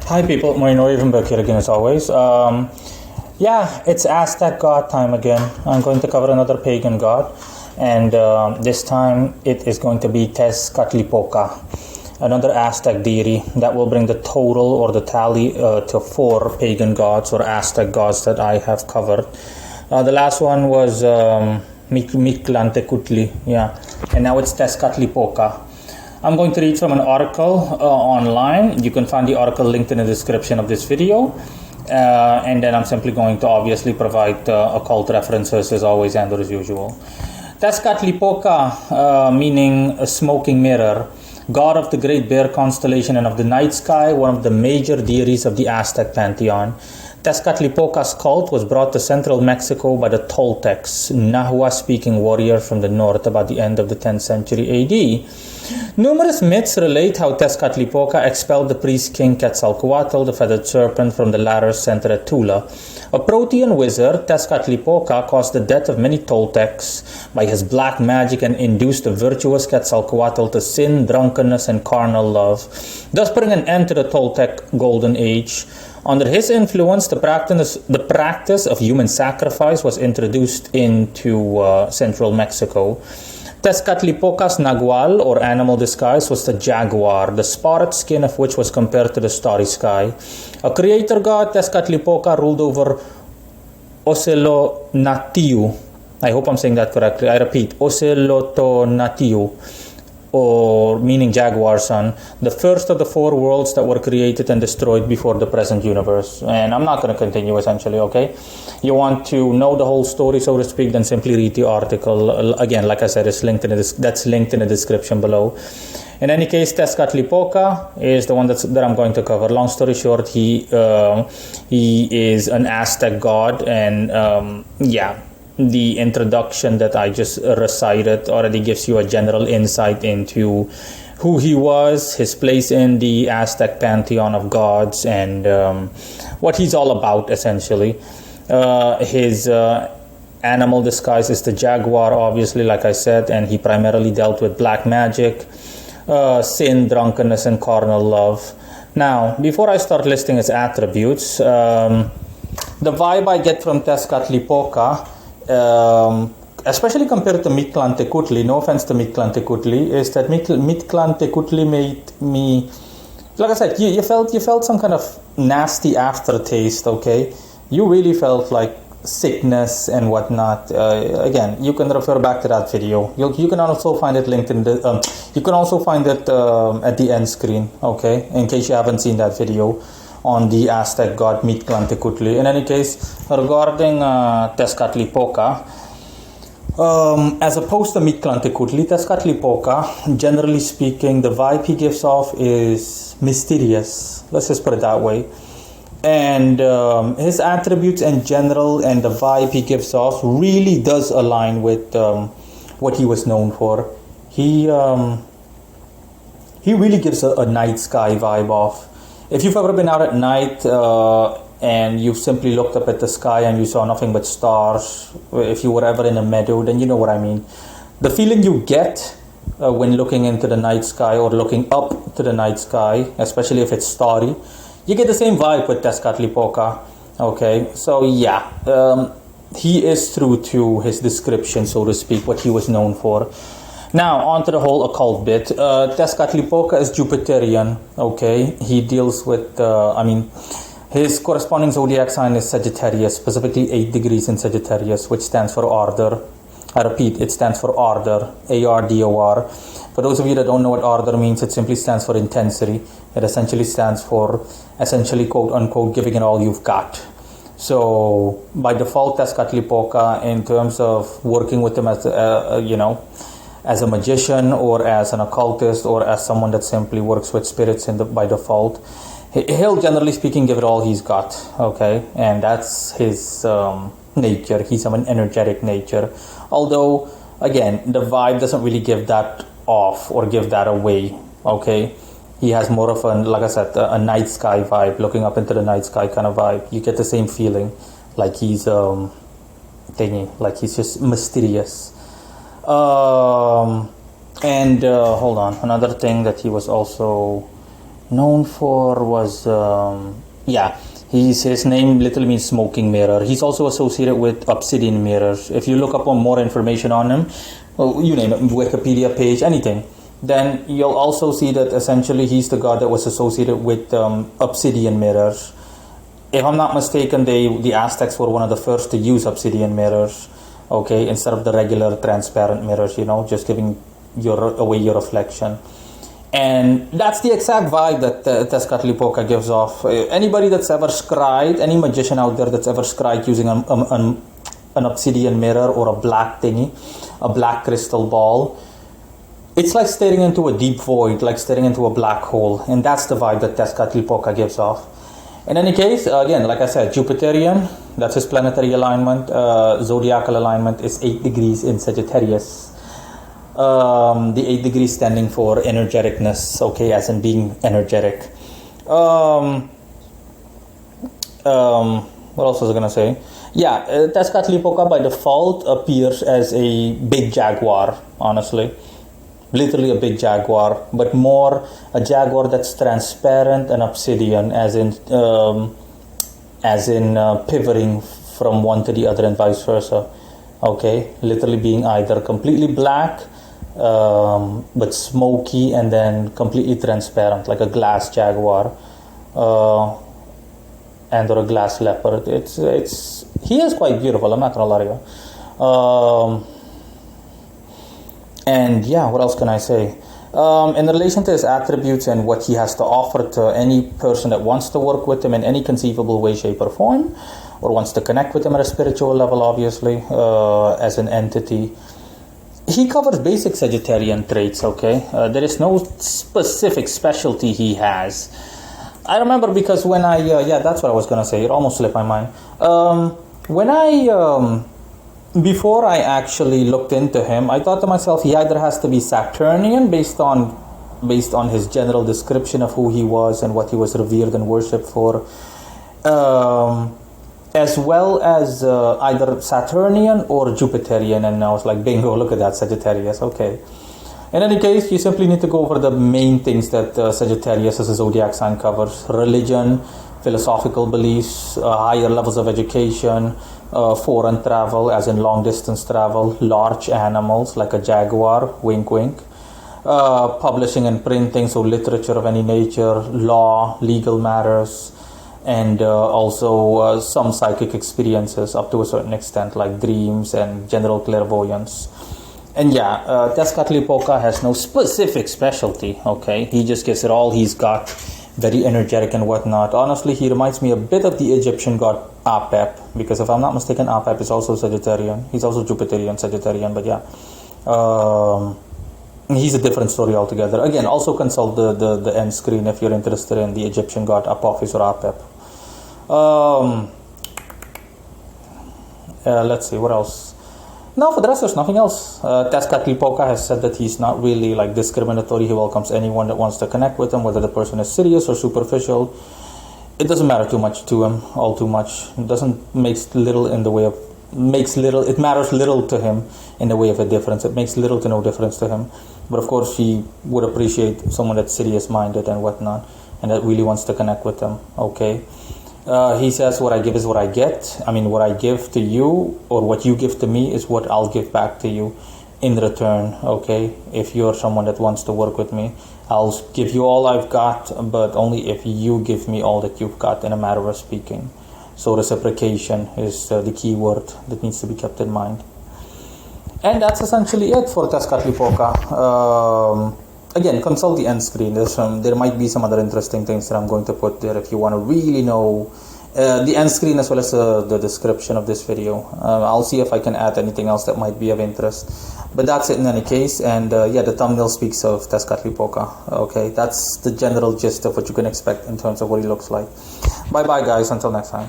Hi people, Marino Ravenberg here again as always. Yeah, it's Aztec God time again. I'm going to cover another pagan god, and this time it is going to be Tezcatlipoca, another Aztec deity that will bring the total or the tally to 4 pagan gods or Aztec gods that I have covered. The last one was Mictlantecutli, yeah, and now it's Tezcatlipoca. I'm going to read from an article online. You can find the article linked in the description of this video. And then I'm simply going to obviously provide occult references as always and as usual. Tezcatlipoca, meaning a smoking mirror, god of the Great Bear constellation and of the night sky, one of the major deities of the Aztec pantheon. Tezcatlipoca's cult was brought to central Mexico by the Toltecs, Nahua-speaking warriors from the north about the end of the 10th century AD. Numerous myths relate how Tezcatlipoca expelled the priest king Quetzalcoatl, the feathered serpent, from the latter's center at Tula. A Protean wizard, Tezcatlipoca caused the death of many Toltecs by his black magic and induced the virtuous Quetzalcoatl to sin, drunkenness, and carnal love, thus putting an end to the Toltec Golden Age. Under his influence, the practice of human sacrifice was introduced into central Mexico. Tezcatlipoca's nagual, or animal disguise, was the jaguar, the spotted skin of which was compared to the starry sky. A creator god, Tezcatlipoca ruled over Ocelonatiu. I hope I'm saying that correctly. I repeat, Ocelotonatiu, or meaning jaguar son, the first of the 4 worlds that were created and destroyed before the present universe. And I'm not going to continue, essentially, okay? You want to know the whole story, so to speak, then simply read the article. Again, like I said, that's linked in the description below. In any case, Tezcatlipoca is the one that I'm going to cover. Long story short, he is an Aztec god, and yeah, the introduction that I just recited already gives you a general insight into who he was, his place in the Aztec pantheon of gods, and what he's all about, essentially. His animal disguise is the jaguar, obviously, like I said, and he primarily dealt with black magic, sin, drunkenness, and carnal love. Now, before I start listing his attributes, the vibe I get from Tezcatlipoca, especially compared to Mictlantecutli, no offense to Mictlantecutli, is that Mictlantecutli made me, like I said, you felt some kind of nasty aftertaste, okay? You really felt like sickness and whatnot. Again, you can refer back to that video. You can also find it linked in the, you can also find it at the end screen, okay? In case you haven't seen that video on the Aztec god Mictlantecutli. In any case, regarding Tezcatlipoca, as opposed to Mictlantecutli, Tezcatlipoca, generally speaking, the vibe he gives off is mysterious. Let's just put it that way. And his attributes in general and the vibe he gives off really does align with what he was known for. He really gives a night sky vibe off. If you've ever been out at night and you've simply looked up at the sky and you saw nothing but stars, if you were ever in a meadow, then you know what I mean. The feeling you get when looking into the night sky or looking up to the night sky, especially if it's starry, you get the same vibe with Tezcatlipoca. Okay, so yeah, he is true to his description, so to speak, what he was known for. Now, on to the whole occult bit. Tezcatlipoca is Jupiterian, okay? He deals with, his corresponding zodiac sign is Sagittarius, specifically 8 degrees in Sagittarius, which stands for ardor. I repeat, it stands for ardor, A-R-D-O-R. For those of you that don't know what ardor means, it simply stands for intensity. It essentially stands for, quote unquote, giving it all you've got. So, by default, Tezcatlipoca, in terms of working with him as, as a magician or as an occultist or as someone that simply works with spirits by default, he'll generally speaking give it all he's got, okay? And that's his nature. He's of an energetic nature. Although, again, the vibe doesn't really give that off or give that away, okay? He has more of like I said, a night sky vibe, looking up into the night sky kind of vibe. You get the same feeling, like he's like he's just mysterious. And hold on, another thing that he was also known for was, yeah, his name literally means smoking mirror. He's also associated with obsidian mirrors. If you look up on more information on him, well, you name it, Wikipedia page, anything, then you'll also see that essentially he's the god that was associated with obsidian mirrors. If I'm not mistaken, the Aztecs were one of the first to use obsidian mirrors, okay, instead of the regular transparent mirrors, just giving away your reflection. And that's the exact vibe that Tezcatlipoca gives off. Anybody that's ever scryed, any magician out there that's ever scryed using an obsidian mirror or a black thingy, a black crystal ball, it's like staring into a deep void, like staring into a black hole. And that's the vibe that Tezcatlipoca gives off. In any case, again, like I said, Jupiterian, that's his planetary alignment. Zodiacal alignment is 8 degrees in Sagittarius. The 8 degrees standing for energeticness, okay, as in being energetic. What else was I gonna say? Yeah, Tezcatlipoca by default appears as a big jaguar, honestly. Literally a big jaguar, but more a jaguar that's transparent and obsidian, as in pivoting from one to the other and vice versa. Okay, literally being either completely black, but smoky, and then completely transparent, like a glass jaguar, and or a glass leopard. He is quite beautiful. I'm not gonna lie to you. And yeah, what else can I say? In relation to his attributes and what he has to offer to any person that wants to work with him in any conceivable way, shape, or form, or wants to connect with him at a spiritual level, obviously, as an entity, he covers basic Sagittarian traits, okay? There is no specific specialty he has. I remember because when that's what I was going to say. It almost slipped my mind. Before I actually looked into him, I thought to myself, he either has to be Saturnian based on his general description of who he was and what he was revered and worshipped for, as well as either Saturnian or Jupiterian. And I was like, bingo, look at that, Sagittarius, okay. In any case, you simply need to go over the main things that Sagittarius as a zodiac sign covers: religion, philosophical beliefs, higher levels of education, foreign travel, as in long distance travel, large animals like a jaguar, wink wink, publishing and printing, so literature of any nature, law, legal matters, and also some psychic experiences up to a certain extent, like dreams and general clairvoyance. And yeah, Tezcatlipoca has no specific specialty, okay? He just gives it all he's got, very energetic and whatnot. Honestly, he reminds me a bit of the Egyptian god Apep, because if I'm not mistaken, Apep is also Sagittarian. He's also Jupiterian, Sagittarian, but yeah. He's a different story altogether. Again, also consult the end screen if you're interested in the Egyptian god Apophis or Apep. Let's see, what else? No, for the rest, there's nothing else. Tezcatlipoca has said that he's not really like discriminatory. He welcomes anyone that wants to connect with him, whether the person is serious or superficial. It doesn't matter too much to him, all too much. It matters little to him in the way of a difference. It makes little to no difference to him. But of course, he would appreciate someone that's serious-minded and whatnot, and that really wants to connect with him, okay? He says, what I give is what I get. I mean, what I give to you or what you give to me is what I'll give back to you in return, okay? If you're someone that wants to work with me, I'll give you all I've got, but only if you give me all that you've got, in a matter of speaking. So reciprocation is the key word that needs to be kept in mind. And that's essentially it for Tezcatlipoca. Again, consult the end screen. There might be some other interesting things that I'm going to put there if you want to really know the end screen as well as the description of this video. I'll see if I can add anything else that might be of interest. But that's it in any case. And yeah, the thumbnail speaks of Tezcatlipoca. Okay, that's the general gist of what you can expect in terms of what he looks like. Bye bye, guys. Until next time.